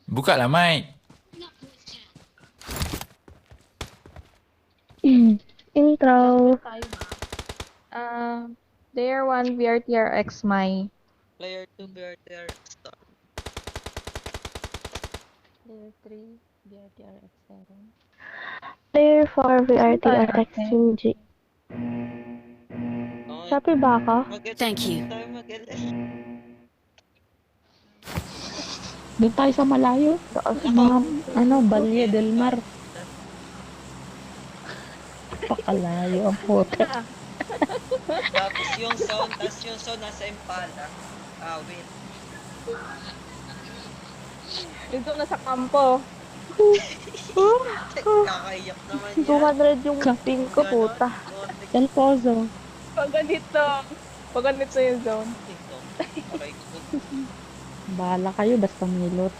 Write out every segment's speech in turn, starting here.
Buka lah mic. Intro. Tayo ba? Layer 1 VRTRX my. Player 2 BRTR star. Layer 3 VRTRX7. Layer 4 VRTRX Saan tayo? Shinji. Okay. Shopee ba ako? Thank you. Tayo mag-LS. Doon tayo sa malayo. Sa mga, Balye del Mar. Pakalayo ang puta. Tapos yung sound, nasa Impala. Ah, wait. Dito na sa kampo. Kakaiyak naman yan. 200 yung ping ko, puta. El Pozo. Pag ganito yung zone. Aray ko. Bahala kayo, basta milot.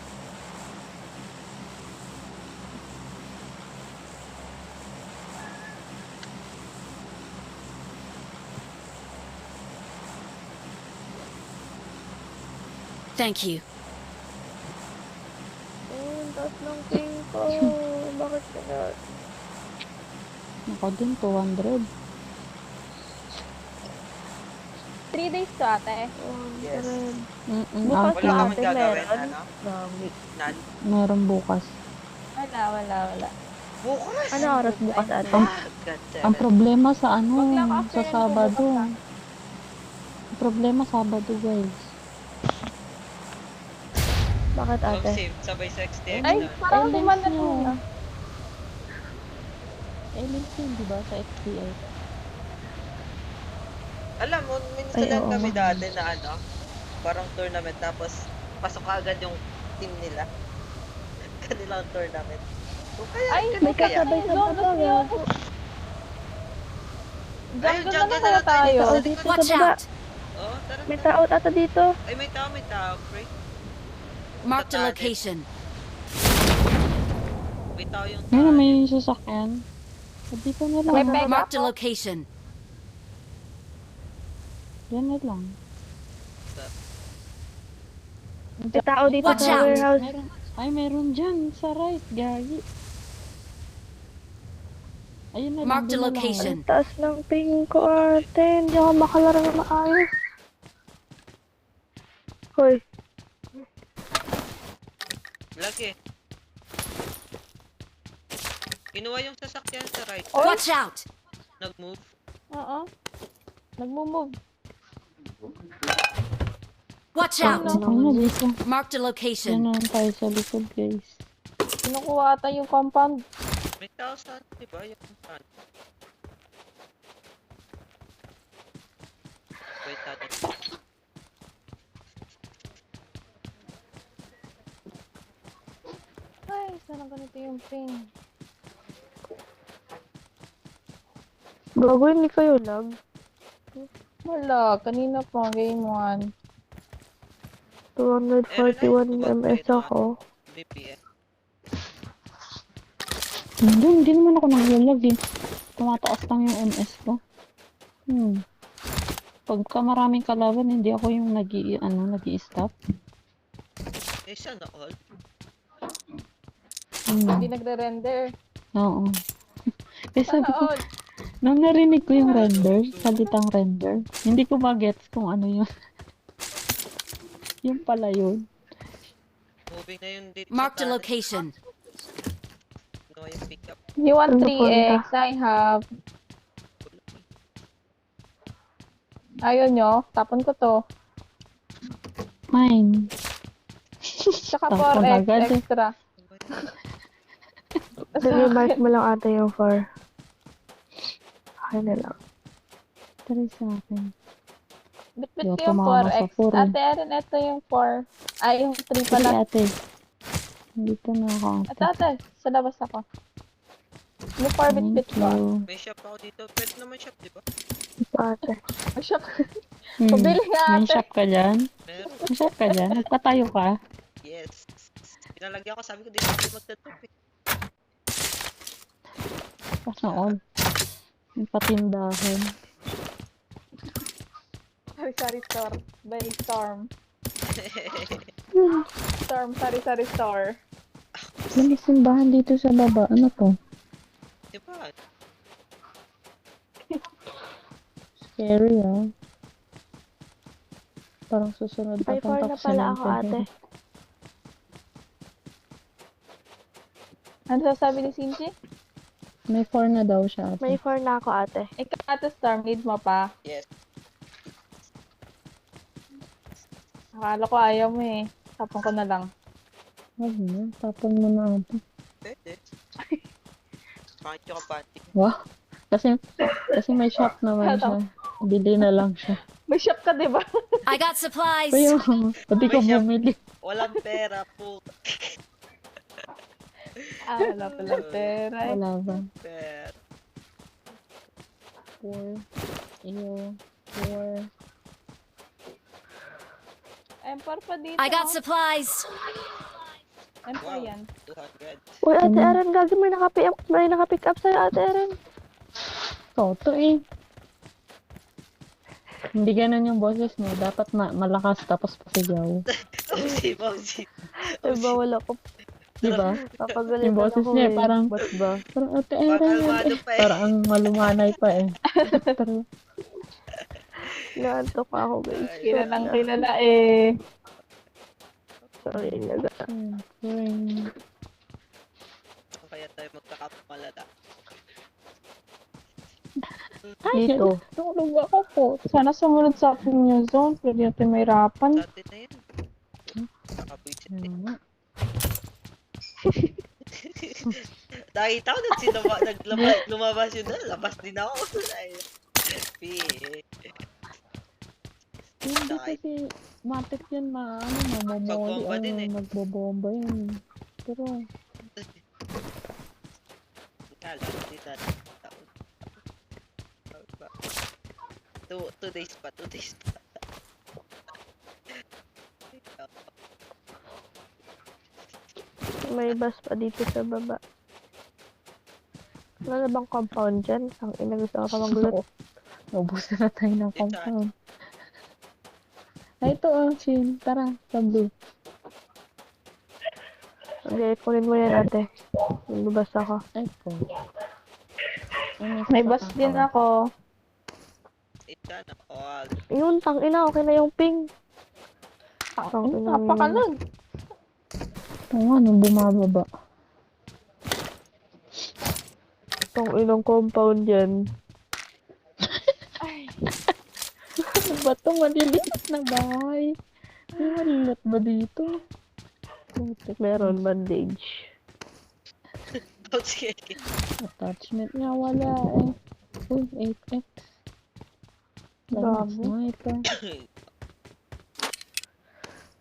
Thank you. Ang taas ng ping ko. Bakit kaya? Ako din, 200. 3 days to ate. Yes. Bukas Wala lang ka man ate gagawin, meron. ano? Grabe. Nan? Meron bukas. Wala. Bukas! Ano oras bukas ate? God Ang damn it. problema sa Wag lang after sa yan, Sabado. bukas lang. Ang problema Sabado, guys. Bakit So, ate? save, sabay sa XTX Ay, na. parang Ay, gumanat nyo. muna. LNC, di ba? Sa XTI. Alam mo, minsan Ay, lang oo kami nga. dati na ano, parang tournament, tapos pasok agad yung team nila. Kanilang tournament. So, kaya, Ay, ganun May kaya. kasabay sa Zone, baba. yun. Ayun, Jungle jungle na kaya tayo. sa Dito likod. sa Watch baba. out! Oh, tara, May tara. tao ata dito. Ay, may tao, pre. Marked a location. May tao yung Ngayon, tao. may sasakyan. Dito na lang. May bag Marked a ako. location. Yan na lang. May tao dito Watch sa out. warehouse. Meron dyan. Sa right. Gagi. Ayun na lang. Marked a doon na lang. location. Ang taas ng ping ko ate. Hindi ako makalaro na maayos. Hoy. Lagi. Kinuha yung sasakyan sa right. Watch out! Nag-move. Oo. Nagmo-move. Watch out! Ako na dito. Marked a Yan location. na lang tayo sa likod, guys. Kinukuha ata yung compound. May tao sa, di ba? Yung saan? Wait natin. Ay, sana ganito yung ping. Bago hindi kayo lag. Wala, kanina pa, game 1. 241 ms ako. BPM. Hindi naman ako naglalag eh. Tumataas lang yung MS ko. Pagka maraming kalaban, hindi ako yung nag-i-stop. Eh, sana all. Hindi nagre-render. Oo. Kasi Sana all. nung narinig ko yung render, salitang render, hindi ko magets kung ano yun. Yung pala yun. Moving na yung dito Marked a sa location. Kinuha yung pickup. You want Ano 3x? I have. Ayaw nyo? Tapon ko to. Mine. Tsaka Tapon 4x agad eh. extra. Revive mo lang ata yung 4. Okay na lang. Tara sa akin. Bit-bit Yo, ko yung tumama sa 4x. 4 eh. Ate Erin, ito yung 4. Ay, yung 3 Sige pala. ate. Dito na ako Ate, ate. Sa labas ako. Yung 4 bit-bit Thank ko. you. May shop ako dito. Pwede naman shop, di ba? Ito ate. Ay, shock. Hmm. Pabili nga May ate. shop ka dyan? Meron. May shop ka dyan? Nagpatayo ka? Yes. Pinalagyan ko, sabi ko dito ako magtatup eh. Sana all. May patindahan. Sorry, storm. By storm. Storm, sari-sari store. May simbahan dito sa baba. Ano to? Di ba? Scary ah. Parang susunod May papunta 4 na ko sa pala ako, cemetery. ate. Ano sasabi ni Cindy? May 4 na daw siya ate. May 4 na ako, ate. Ikaw, Ate Storm, need mo pa. Yes. Akala ko ayaw mo eh. Tapon ko na lang. Wag na. Tapon mo na ate. Pwede. Pangit yung kapati. Wow. Kasi may shop naman siya. Bili na lang siya. May shop ka, di ba? I got supplies. Ayun. Pati ko May shop. bumili. Walang pera po. Wala pala pera eh. Wala ba? Pera. 4. Iyo. 4. Empor pa dito. I got supplies. Empor Wow. yan. 200. Uy, ate Eren, gagi may nakapick up sa'yo, ate Eren. Toto eh. Hindi ganun yung boses mo. Dapat malakas tapos pasigaw. Mausi. Ay, bawal ako. Diba? Papagalitan Yung boses ako niya eh. parang, Ba't ba? parang ate Eren. Pakalmado pa eh. Parang ang malumanay pa eh. Pero, Naantok ako, guys. Kilalang kilala eh. Sorry, naga. Kaya tayo magkakamalala. Dito. Tulog ako po. Sana sumunod sa akin yung zone. Pero yung may rapan. Dati na yun. Nakabwisit eh. ano, Nakita ko lumabas yun doon. Labas din ako. Ay, hindi kasi matik yan mamomoli. Pagbomba din eh. Magbobomba yan. Pero, Kala, hindi na. 2 days pa. May bus pa dito sa baba. Wala na bang compound dyan? Ang ina, gusto ko pa magulat. naubusan na tayo ng compound. Ay, ito oh, Chin. Tara, sa blue. Okay, kunin mo yan, ate. Lumabas ako. Ay, po. May bus din ako. Ita na. Oh, Yun, tang ina, okay na yung ping. Ang napakalag. Oo nga, nung bumababa. Itong inong compound yan. Ano ba ito? Maliliit na bahay. May maliliit ba dito? Meron bandage. sige. Attachment nga wala eh. Uy, 8x. Dami Grabe. sniper.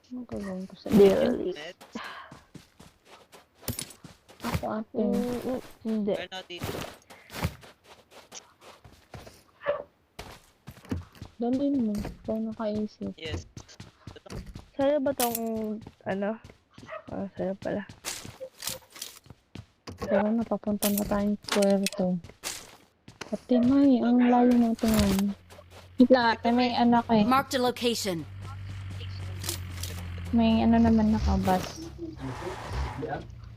Ano gagawin ko sa Barely. ako ate? Hindi. Meron ako dito. Dalhin mo. Ikaw nakaisip. Yes. Sa'yo ba tong, ano? Ah, sa'yo pala. Pero napapunta na tayong puerto. Ate May, ang layo ng tingnan. Wait lang ate, may anak eh. Marked a location. May ano naman nakabas.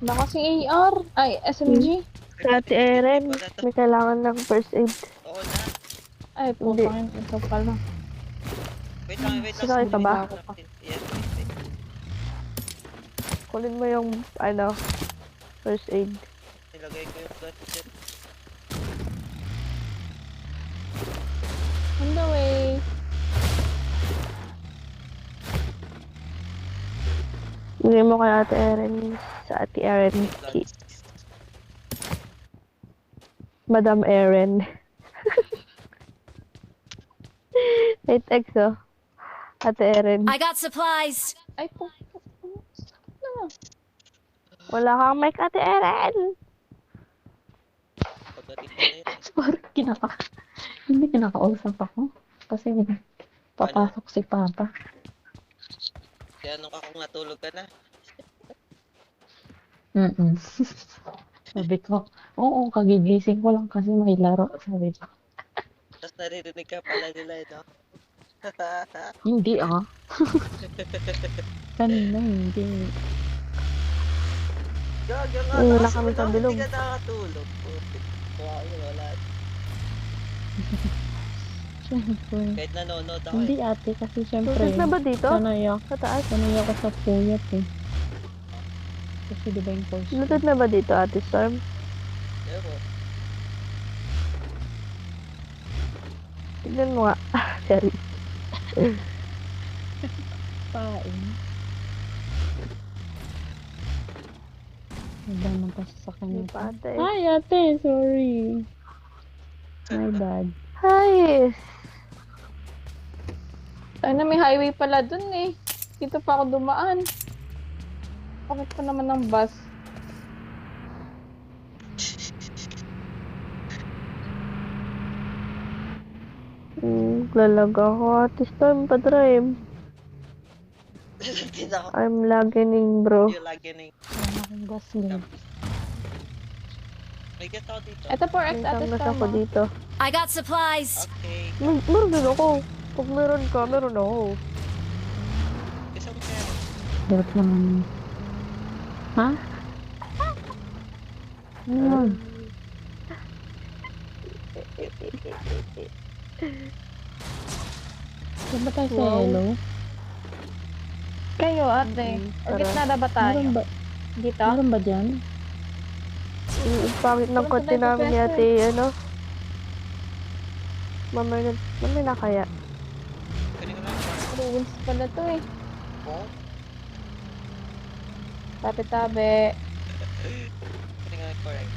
Wala kasing AR. Ay, SMG. Sa ate Eren, may kailangan ng first aid. Oo na. Ay, putangin. Ito pala. Wait lang. Sinakay ka ba? Yes. Kunin mo yung, ano, first aid. Nilagay ko yung gadget. On the way. Bigay mo kay ate Eren, sa ate Eren key. Madam Eren. 8x oh. Ate Eren. I got supplies. Ay, po. Wala kang mic, ate Eren. Pagdating ko na yun. Parang hindi kinakausap ako. Kasi papasok si Papa. Kaya nung ako natulog ka na. Sabi ko, oo, kagigising ko lang kasi may laro. Sabi ko, Tapos naririnig ka pala nila, no? hindi ah. Kanina hindi. Gaga nga, Wala lakas kami mo sa lang, bilog. hindi ka nakakatulog. Putik. Wala. Siyempre. Kahit nanonood ako Hindi eh. ate, kasi siyempre. Susunod na ba dito? Sa taas? Sanay ako sa puyat eh. Kasi di ba yung course ko? Lutod na ba dito, Ate Storm? Ewan. Tignan mo nga. Sorry. Pain. Iba naman pa sa kanya. Hindi pa, ate. Hi ate, sorry. My bad. Hi! Ay na, may highway pala dun eh. Dito pa ako dumaan. Bakit pa naman ng bus? Lalaga ako, Ate Storm, pa-drive. Hindi na ako. I'm lagging, bro. Yung lagi na yung... Wala akong gas guys. May get ako dito. Ito 4x May ate tanggas Storm. ako dito. I got supplies. Okay. Meron din ako. Pag meron ka, meron ako. Isang pera. Hirap naman. Ha? Ano yun? Saan ba tayo sa Wow. yellow? Kayo ate. Or tara. gitna na ba tayo? Meron ba? Dito? Meron ba dyan? Yung pangit ng Meron konti pa tayo namin ni professor. Ate, ano? Mamay na kaya. Pwede ko lang. Ruins pala to eh. Oh? Tabi-tabi. Pwede ko lang correct.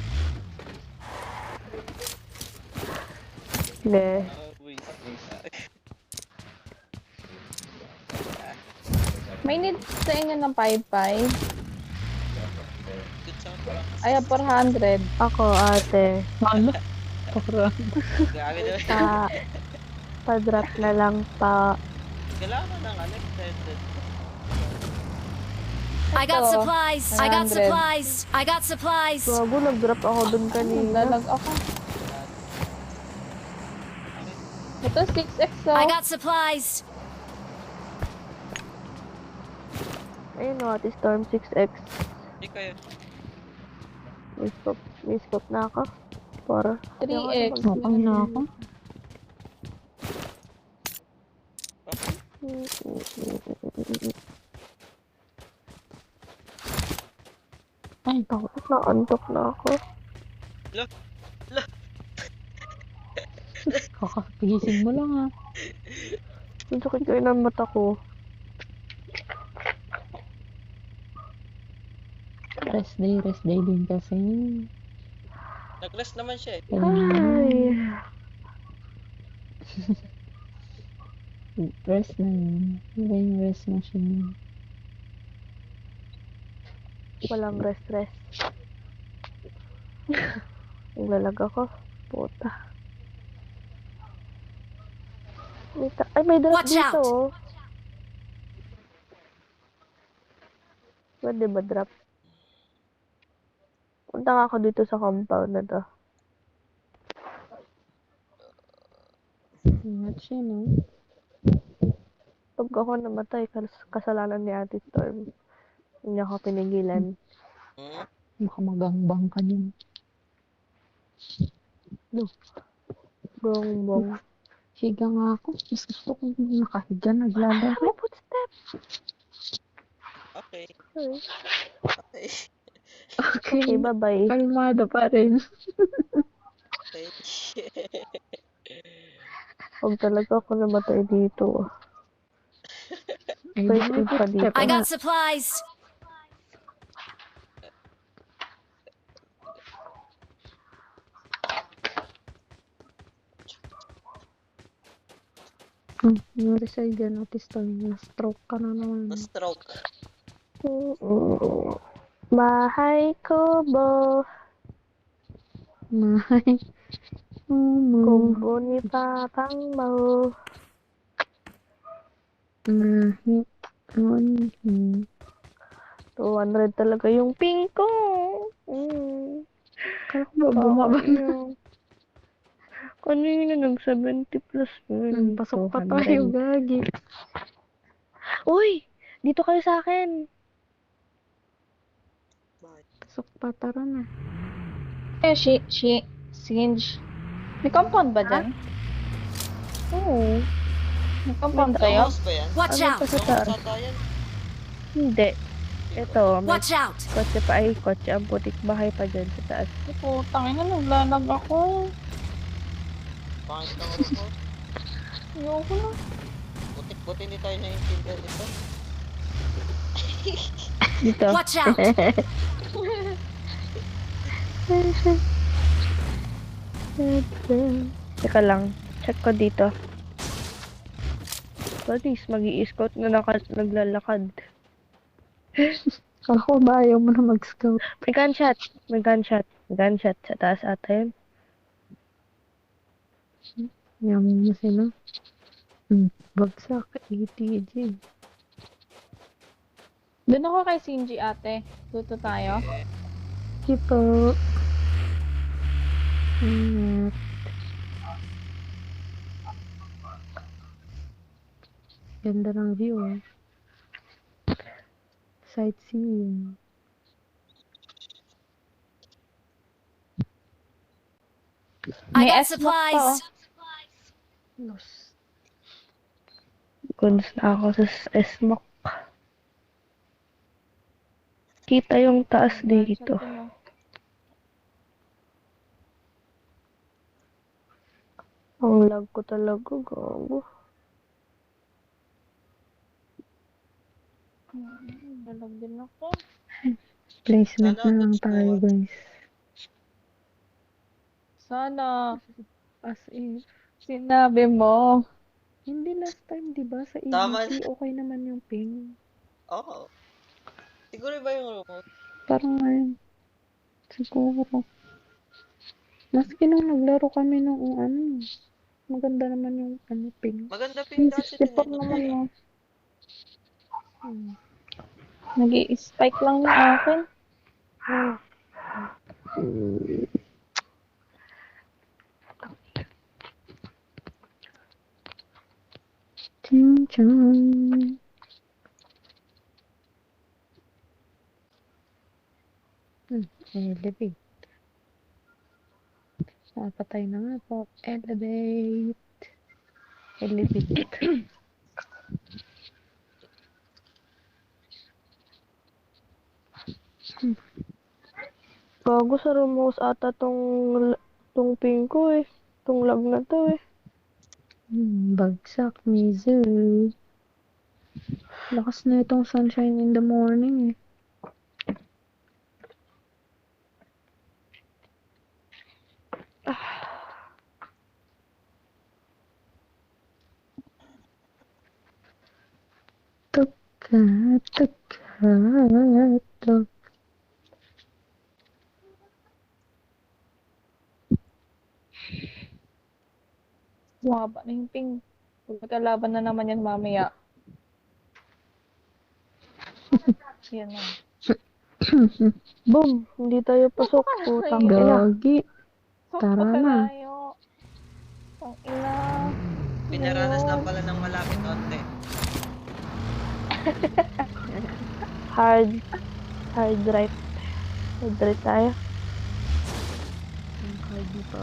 Hindi. Wait. May need sa inyo ng 5-5. Good sound parang I have 400. Ako, Ate. Ano? Parang. grabe naman. Pa-drop na lang pa. Kailangan ng extended. I got Ito, supplies. I got 100. supplies. I got supplies. Gago, nag-drop ako dun kanina. Lalag ako. Ito 6x so. I got supplies. Ayun o, Ate Storm 6X. Hindi kayo. May scope na ako. Para. 3x. Mapang na ako. Ay, Ako, naantok na ako. kakapagising mo lang ha. Ang sakit kayo ng mata ko. Rest day din kasi. Nag-rest naman siya eh. Ay. Rest na yun. Diba yung rest na siya? Walang rest. Naglalag ako. Puta. Ay, may drop Watch dito. out. Oh. Pwede ba drop? Punta nga ako dito sa compound na to. Ingat siya, no? Pag ako namatay, kasalanan ni Ate Storm. Hindi ako pinigilan. Hmm? Baka magangbang ka niyan. Bongbong. Higa nga ako. Mas gusto kong nakahiga, naglalaro. May footsteps! Okay. Ay. Okay. Okay. Okay, bye-bye. Kalmado pa rin. Okay. Huwag talaga ako namatay dito. Ay, First may aid pa dito. footstep I nga. got supplies. Nangyari sa'yo dyan, Ate Storm. Na-stroke ka na naman. Na-stroke. Mahay Kobo. Mahay. Kubo ni Papang Mo. Mahay. 200 talaga yung ping ko. Kala ko ba bumaba na? Ano yun na nag-70 plus? Pasok pa 200. tayo, gagi. Uy! Dito kayo sa akin. Bakit? Pasok pa, tara na. Eh, Singe. May compound ba dyan? Oo. May compound May kayo? House ba yan? Watch Ano out! pa sa Long taas? house ata yan. Hindi. Ito, may Watch out! kotse pa. Ay, kotse. Ang putik bahay pa dyan sa taas. Ay, putang ina, naglalag ako. Pangit ng ruko. Ayoko na. Buti hindi tayo naiintindihan dito. Dito. Watch out! Teka lang. Check ko dito. Police, mag-i-scout na naglalakad. Kala ko ba ayaw mo na mag-scout? May gunshot. May gunshot. May gunshot. Sa taas ata yun. Yaman na sila. Bagsak. ATG. Doon ako kay Sinji, ate. Tuto tayo. Tipo. Ingat. Ganda ng view, ah. Sightseeing. I May got S-Mock pa, oh. supplies! Los. Guns na ako sa smoke. Kita yung taas dito. Ang lag ko talaga, gago. Dalag din ako. Placement Sana na lang gusto tayo, ko. guys. Sana. As if. Sinabi mo. Hindi last time, di ba? Sa Tama. EDC, okay naman yung ping. Oo. Siguro ba yung remote? Parang ngayon. Siguro. Maski nung naglaro kami nung ano, maganda naman yung ano, ping. Maganda ping kasi din 64 yun. naman, no. Hmm. Nag-i-spike lang yung akin. Ching chong. Elevate. Patay na nga po. Elevate. Elevate. Gago sa Ramos ata tong ping ko eh. Tong lag na to eh. Bagsak, Mizu. Lakas na itong sunshine in the morning eh. Tuka, tuka, tuka. Bumaba na yung ping. Pagkalaban na naman yan mamaya. Yan na. Boom! Hindi tayo pasok. Putang ina. Gagi. Tara na. Pagkalayo. Ang ina. Pinaranas lang pala ng malapit onte. Hard drive. Hard drive tayo. Ang cardi pa.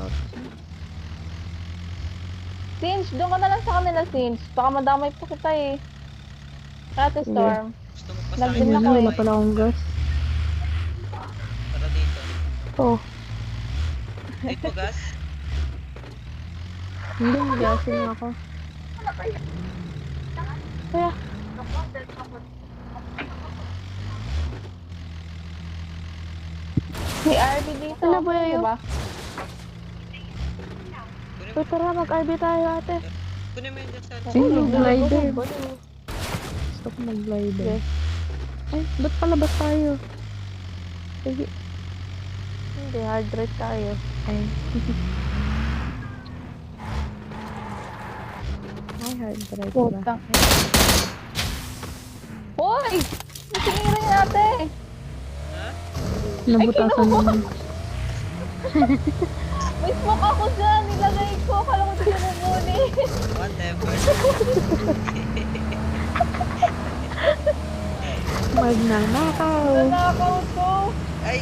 Singe, doon ka na lang sa kanila, Singe. Baka madamay pa kita eh. Ate Storm. Gusto mo pa sa Nag-din akin ako Wala eh. na pala akong gas. Para dito. Oh, Dito mo gas? Hindi, gasin na ako. May RB dito. Ano ba yun? Diba? Kunin so mo, tara mag-RB tayo ate. kunin mo yung dyan sa Ay, mag-glider. Balik. Gusto ko mag-glider. Yes. Ay, ba't palabas tayo? Sige. Hindi, hard drive tayo. Ay. Ay, hard drive ba? Putang ina. Hoy! Nasinira niya ate. Ha? Nabutasan kinuha. naman. May smoke ako dyan. Nilagay ko. Kala ko di sinumuni. Whatever. Magnanakaw. Nanakaw to. Ay,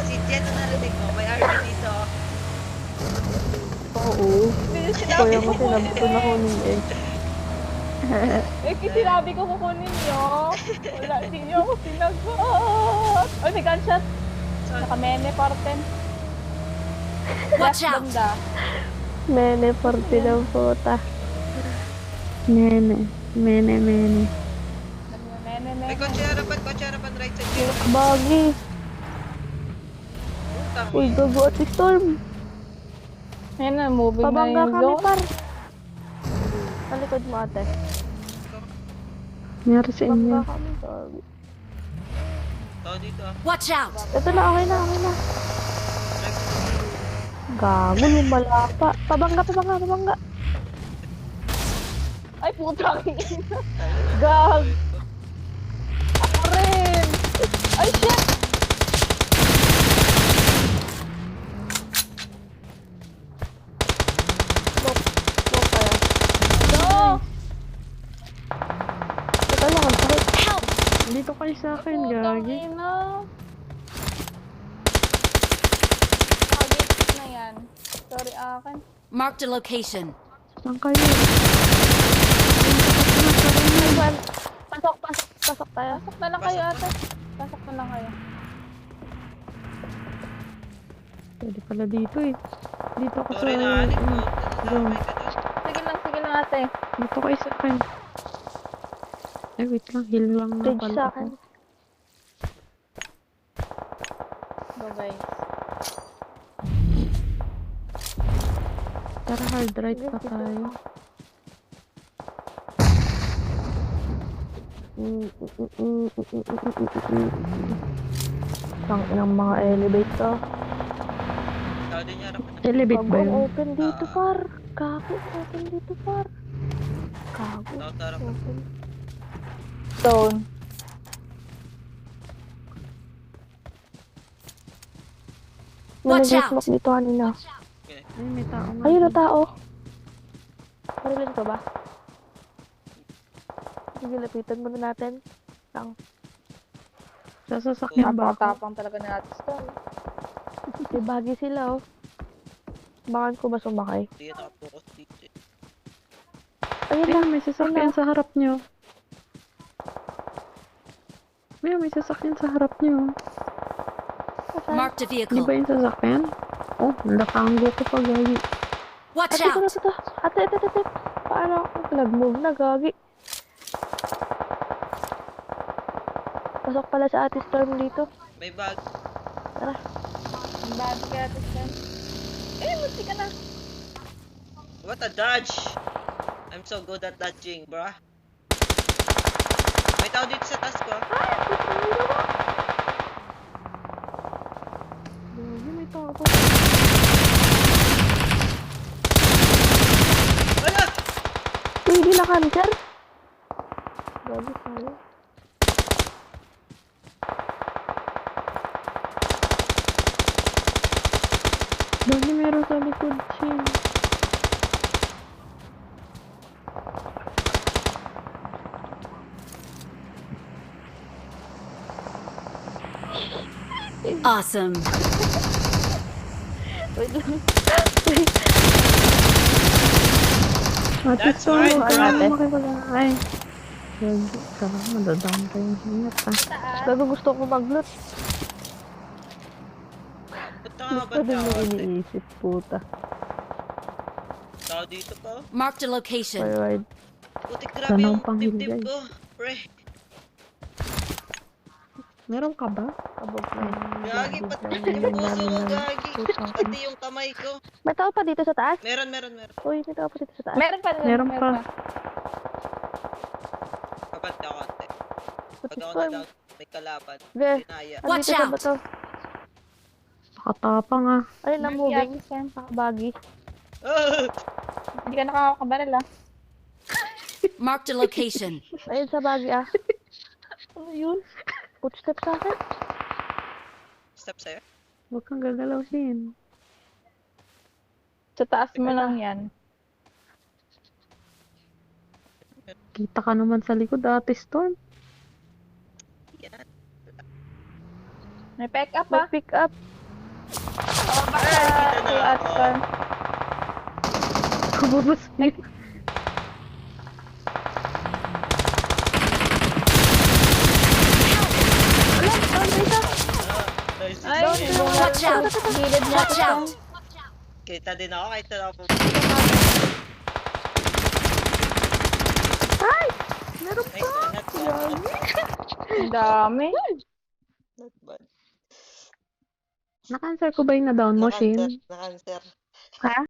si Jen na narinig mo. May RV dito. Oo. Hindi Ito sinabi yung ko sinabi ko na kunin eh. Eh, kasi sinabi ko kukunin nyo. Wala, hindi nyo ako sinagot. Ay, may gunshot. Saan? Nakameme, parten. Watch Last out. banda. Mene, porti ng puta. Mene. Meme. May kotse harapan, right side dito. Bagi. Putang Uy, gago at storm. Ayan na, moving na Pabangga yung kami, zone. par. Talikod mo, ate. Nangyari sa inyo. Pabangga kami, bagi. Tao dito ah. Watch out. Ito na, okay na, okay na. Gago, yung malapa. Pabangga. Ay, putang ina. Gag. Ako rin. Ay, shit. Look kaya. No. Ito lang, ang sakit. Help. Dito kayo sa akin, Putang gagi. ina. Target na yan. Sorry, akin. Marked a location. Saan kayo? Iwan. Pasok tayo. Pasok na lang kayo, ate. Pasok na lang kayo. Pwede pala dito eh. Dito ako sa... Sorry na, anik mo. Zone. Sige lang, ate. Dito kayo sa akin. Ay, wait lang. Heal lang na Bridge pala sa ako. akin. Go, guys. Tara, hard right pa tayo. Ang inang mga elevator. Tao din yung harapan. Elevate ba yun? Open dito, par. Gago, open dito, par. Gago. Tao sa harapan. Open. Stone. Watch out. Nag-smoke dito kanina. Ay, may tao nga. Ayun na tao. Parilin ka ba? Sige, lapitan muna natin. Lang. Sa sasakyan ba ako? Napakatapang talaga ni Ate Stone. May bagi sila, oh. Bakan ko ba sumakay? Hindi yan nakapokus dito eh. Ayun na. Ayun, may sasakyan sa harap nyo. May sasakyan sa harap nyo. Asan? Marked a Di vehicle. ba yung sasakyan? Oh, natango ko pa, gagi. Watch Ate, out. ito. Ate. Paano ako? Nag-move na, gagi. Pasok pala sa Ate Storm dito. May bag. Tara. Ang bad ka, Ate Stone. Eh, musti ka na. What a dodge! I'm so good at dodging, bruh. May tao dito sa taas ko. Gagi, may tao ko. Wala! Uy, hindi na cancer. Gagi tayo. Gagi, meron sa likod siya. Awesome. Wait lang. Ate, That's so, right, ano ate. makipag-ay. Gagi, sarang madadaan pa yung ingat ha. Gago gusto ko mag-loot. Punta ka Gusto ba din tao? yung iniisip, puta. Tao dito pa. Marked a location. Forward. Putik Sana grabe yung ang panghilgay. dibdib ko. Pre. Meron ka ba? Abog na yun. Gagi, Abog pati na yun. yung puso Namin mo, ng gagi. putang Pati yung kamay ko. May tao pa dito sa taas? Meron. Uy, may tao pa dito sa taas. Meron pa. Meron pa. Kapag ka konti. Pag ako Storm. na down, may kalaban. Ge, Pinaya. Watch andito sa out. bato. Nakatapang ah. Ayun na, Mercy, moving. Ate Stone. Nakabagi. Hindi ka nakakabaril, ah. Marked a location. Ayun sa bagi, ah. Ano yun? Footstep sa akin? Step sa'yo. Huwag kang gagalaw sin. Sa taas mo lang yan. Kita ka naman sa likod, Ate Storm. Yan. May pick up May ah. pick up. Oh, baka Dito si na ako. Atkan. Kububos pick. Nice. Ay, Nice. bunga. Watch out. Gilid niya Watch ito. out. Kita din ako, kahit na ako. Meron Nice, not bad. Ang dami. Not bad. Na-cancel ko ba yung na-down mo, Shin? Na-cancer. Ha?